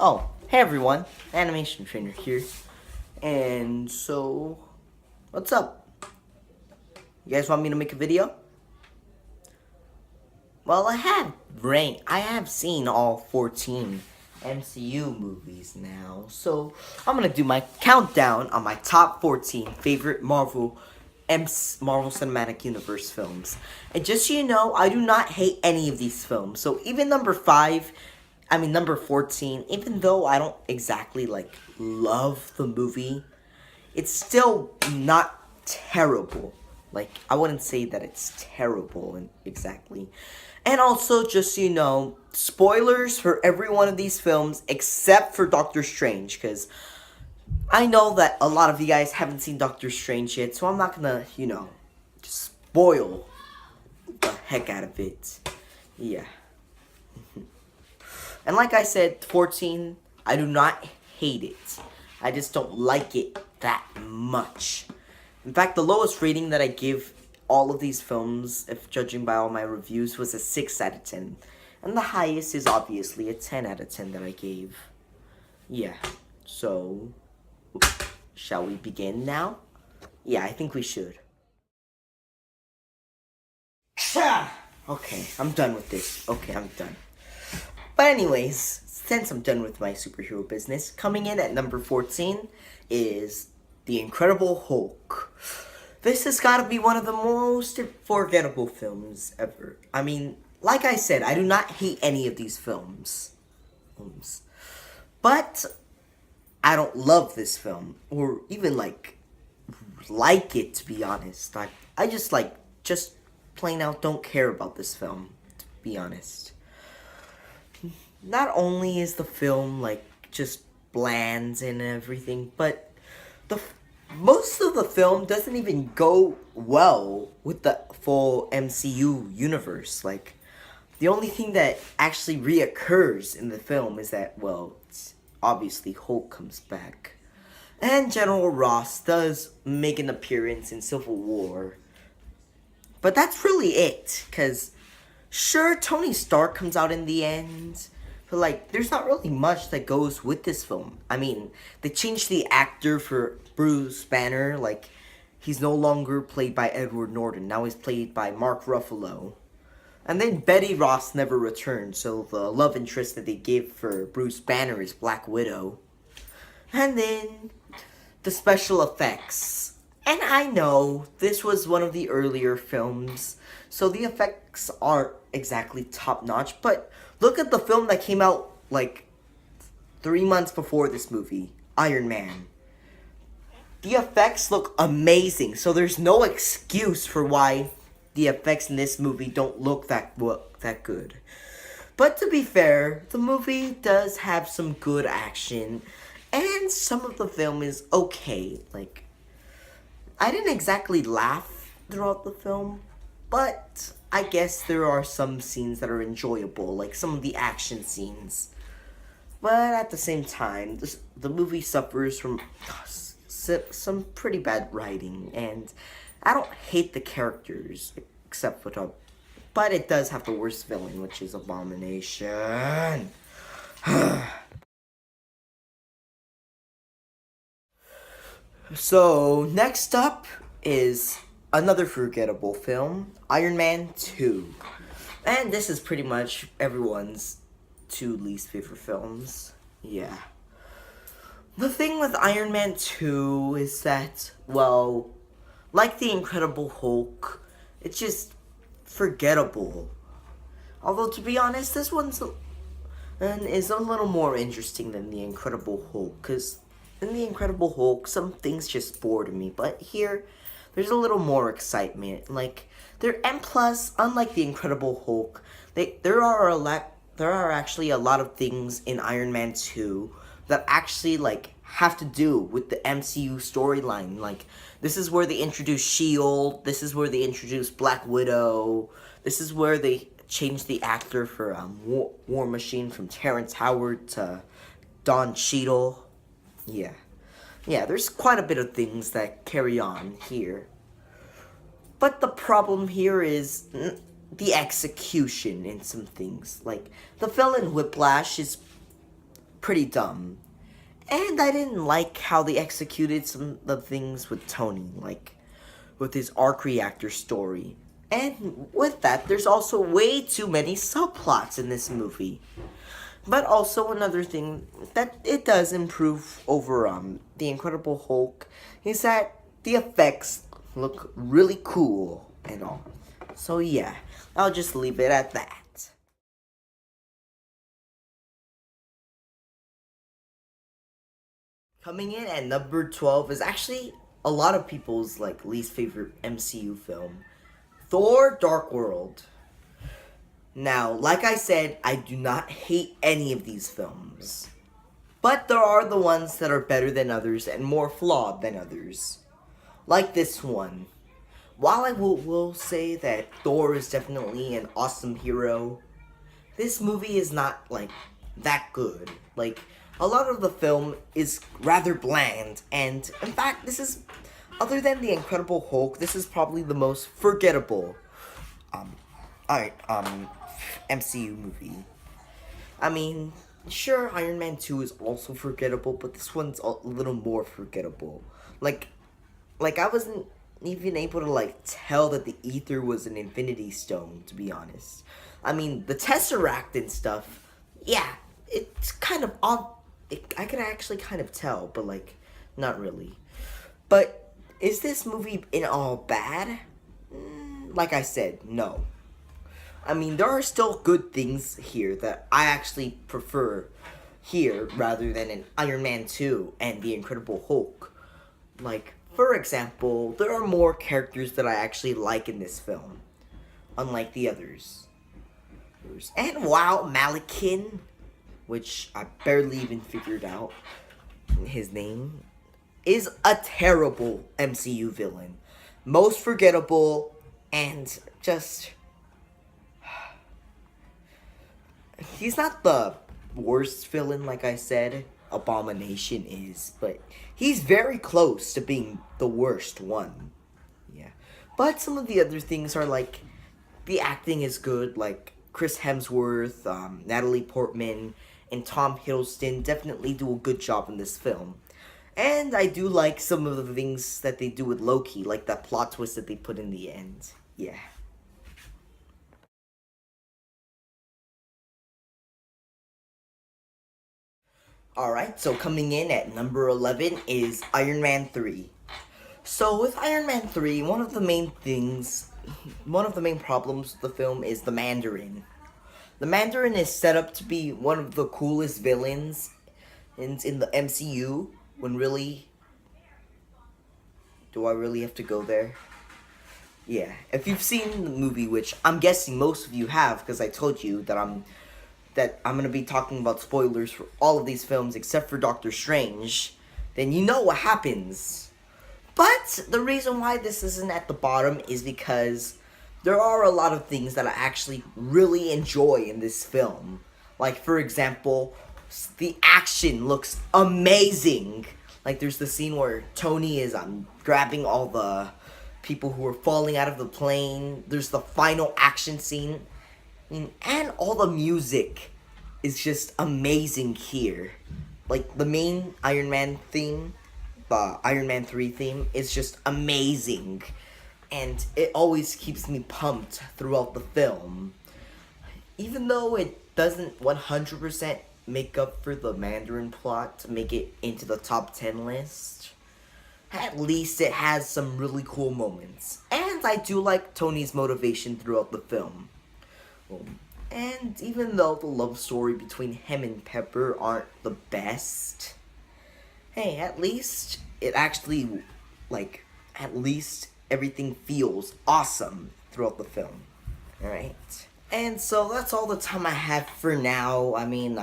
Oh, hey everyone, Animation Trainer here. And so, what's up? You guys want me to make a video? Well, I have seen all 14 MCU movies now. So, I'm gonna do my countdown on my top 14 favorite Marvel Cinematic Universe films. And just so you know, I do not hate any of these films. So even number 14, even though I don't exactly love the movie, it's still not terrible. I wouldn't say that it's terrible exactly. And also, just so you know, spoilers for every one of these films except for Doctor Strange, because I know that a lot of you guys haven't seen Doctor Strange yet, so I'm not gonna, just spoil the heck out of it. Yeah. And like I said, 14, I do not hate it. I just don't like it that much. In fact, the lowest rating that I give all of these films, if judging by all my reviews, was a 6 out of 10. And the highest is obviously a 10 out of 10 that I gave. Yeah. So, shall we begin now? Yeah, I think we should. Okay, I'm done with this. Okay, I'm done. But anyways, since I'm done with my superhero business, coming in at number 14 is The Incredible Hulk. This has got to be one of the most unforgettable films ever. I mean, like I said, I do not hate any of these films. But I don't love this film, or even like it, to be honest. I just plain out don't care about this film, to be honest. Not only is the film just bland and everything, but most of the film doesn't even go well with the full MCU universe. The only thing that actually reoccurs in the film is that, well, it's obviously Hulk comes back. And General Ross does make an appearance in Civil War. But that's really it, because sure, Tony Stark comes out in the end, but there's not really much that goes with this film. I mean, they changed the actor for Bruce Banner. He's no longer played by Edward Norton. Now he's played by Mark Ruffalo. And then Betty Ross never returned, so the love interest that they give for Bruce Banner is Black Widow. And then the special effects. And I know this was one of the earlier films, so the effects aren't exactly top-notch, but look at the film that came out 3 months before this movie, Iron Man. The effects look amazing, so there's no excuse for why the effects in this movie don't look that good. But to be fair, the movie does have some good action, and some of the film is okay. I didn't exactly laugh throughout the film, but I guess there are some scenes that are enjoyable, like some of the action scenes. But at the same time, the movie suffers from some pretty bad writing, and I don't hate the characters, except for but it does have the worst villain, which is Abomination. So, next up is another forgettable film, Iron Man 2. And this is pretty much everyone's 2 least favorite films. Yeah. The thing with Iron Man 2 is that, well, like The Incredible Hulk, it's just forgettable. Although, to be honest, this one's is a little more interesting than The Incredible Hulk, because in The Incredible Hulk, some things just bored me, but here, there's a little more excitement. And plus, unlike The Incredible Hulk, there are actually a lot of things in Iron Man 2 that actually, have to do with the MCU storyline. This is where they introduce S.H.I.E.L.D., this is where they introduce Black Widow, this is where they changed the actor for War Machine from Terrence Howard to Don Cheadle. Yeah, there's quite a bit of things that carry on here. But the problem here is the execution in some things. The villain Whiplash is pretty dumb. And I didn't like how they executed some of the things with Tony, like with his arc reactor story. And with that, there's also way too many subplots in this movie. But also another thing that it does improve over The Incredible Hulk is that the effects look really cool and all. So yeah, I'll just leave it at that. Coming in at number 12 is actually a lot of people's like least favorite MCU film, Thor: Dark World. Now, like I said, I do not hate any of these films. But there are the ones that are better than others and more flawed than others. Like this one. While I will say that Thor is definitely an awesome hero, this movie is not, like, that good. Like, a lot of the film is rather bland, and in fact, this is, other than The Incredible Hulk, this is probably the most forgettable, MCU movie. I mean, sure, Iron Man 2 is also forgettable, but this one's a little more forgettable. Like I wasn't even able to, like, tell that the ether was an Infinity Stone, to be honest. I mean, the Tesseract and stuff, yeah, it's kind of odd. I could actually kind of tell, but, like, not really. But is this movie in all bad? Like I said, no. I mean, there are still good things here that I actually prefer here rather than in Iron Man 2 and The Incredible Hulk. Like, for example, there are more characters that I actually like in this film, unlike the others. And wow, Malakin, which I barely even figured out his name, is a terrible MCU villain. Most forgettable and just... He's not the worst villain, like I said, Abomination is, but he's very close to being the worst one. Yeah. But some of the other things are like, the acting is good, like Chris Hemsworth, Natalie Portman, and Tom Hiddleston definitely do a good job in this film. And I do like some of the things that they do with Loki, like that plot twist that they put in the end. Yeah. Alright, so coming in at number 11 is Iron Man 3. So with Iron Man 3, one of the main problems with the film is the Mandarin. The Mandarin is set up to be one of the coolest villains in the MCU, when really... Do I really have to go there? Yeah, if you've seen the movie, which I'm guessing most of you have, because I told you that I'm going to be talking about spoilers for all of these films except for Doctor Strange, then you know what happens. But the reason why this isn't at the bottom is because there are a lot of things that I actually really enjoy in this film. Like, for example, the action looks amazing. Like, there's the scene where Tony is grabbing all the people who are falling out of the plane. There's the final action scene. And all the music is just amazing here. Like, the main Iron Man theme, the Iron Man 3 theme, is just amazing. And it always keeps me pumped throughout the film. Even though it doesn't 100% make up for the Mandarin plot to make it into the top 10 list, at least it has some really cool moments. And I do like Tony's motivation throughout the film. And even though the love story between him and Pepper aren't the best, hey, at least it actually, like, at least everything feels awesome throughout the film. Alright. And so that's all the time I have for now. I mean,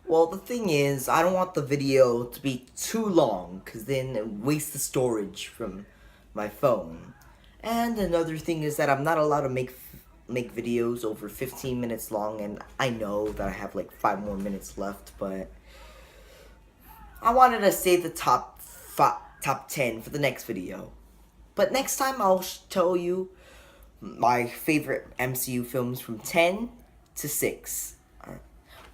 well, the thing is, I don't want the video to be too long, because then it wastes the storage from my phone. And another thing is that I'm not allowed to make videos over 15 minutes long, and I know that I have like 5 more minutes left, but I wanted to save the top 10 for the next video. But next time I'll tell you my favorite MCU films from 10 to 6.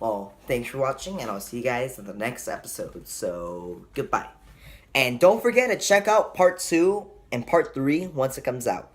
Well, thanks for watching, and I'll see you guys in the next episode. So, goodbye. And don't forget to check out part 2 and part 3 once it comes out.